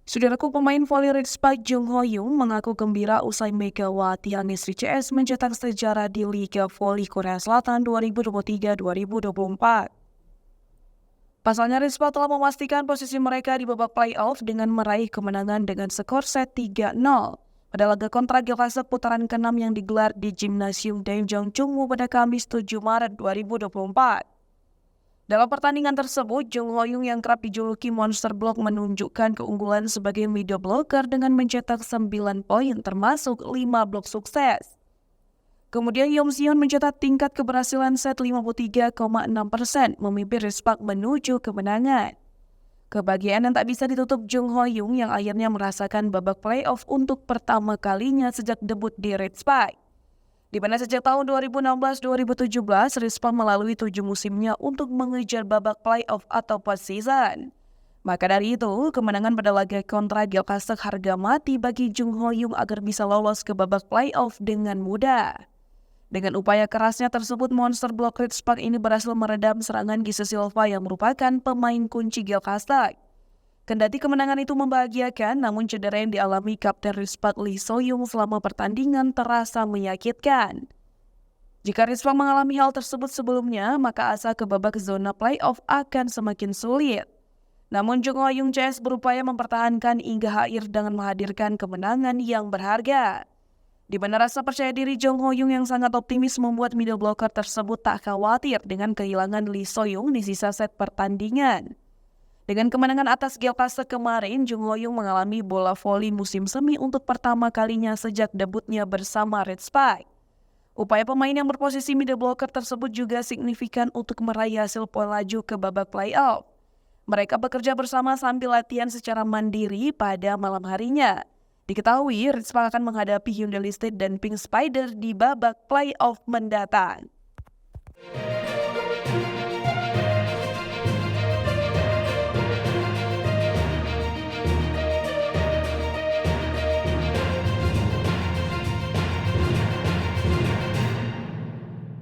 Saudaraku, pemain voli Ritz-Park Jung Ho-young mengaku gembira usai Megawati Anisri CS mencetak sejarah di Liga Voli Korea Selatan 2023-2024. Pasalnya, Ritz-Park telah memastikan posisi mereka di babak playoff dengan meraih kemenangan dengan skor set 3-0 pada laga kontra Gilfasek putaran ke-6 yang digelar di Gimnasium Daejeon Jungwoo pada Kamis 7 Maret 2024. Dalam pertandingan tersebut, Jung Ho-young yang kerap dijuluki Monster Block menunjukkan keunggulan sebagai middle blocker dengan mencetak 9 poin termasuk 5 blok sukses. Kemudian Yeom Si-hyun mencetak tingkat keberhasilan set 53,6%, memimpin Ritz-Park menuju kemenangan. Kebahagiaan yang tak bisa ditutup Jung Ho-young yang akhirnya merasakan babak playoff untuk pertama kalinya sejak debut di Ritz-Park. Di mana sejak tahun 2016-2017, Ritz-Park melalui 7 musimnya untuk mengejar babak playoff atau postseason. Maka dari itu, kemenangan pada laga kontra Gilfasek harga mati bagi Jung Ho-young agar bisa lolos ke babak playoff dengan mudah. Dengan upaya kerasnya tersebut, Monster Block Ritz-Park ini berhasil meredam serangan Gise Silva yang merupakan pemain kunci Gilfasek. Kendati kemenangan itu membahagiakan, namun cedera yang dialami Kapten Ritz-Park Lee So-young selama pertandingan terasa menyakitkan. Jika Ritz-Park mengalami hal tersebut sebelumnya, maka asa ke babak zona playoff akan semakin sulit. Namun Jung Ho-young CS berupaya mempertahankan hingga akhir dengan menghadirkan kemenangan yang berharga. Di mana rasa percaya diri Jung Ho-young yang sangat optimis membuat middle blocker tersebut tak khawatir dengan kehilangan Lee So-young di sisa set pertandingan. Dengan kemenangan atas Gilfasek kemarin, Jung Ho-young mengalami bola voli musim semi untuk pertama kalinya sejak debutnya bersama Ritz-Park. Upaya pemain yang berposisi middle blocker tersebut juga signifikan untuk meraih hasil poin laju ke babak playoff. Mereka bekerja bersama sambil latihan secara mandiri pada malam harinya. Diketahui, Ritz-Park akan menghadapi Hyundai Listed dan Pink Spider di babak playoff mendatang.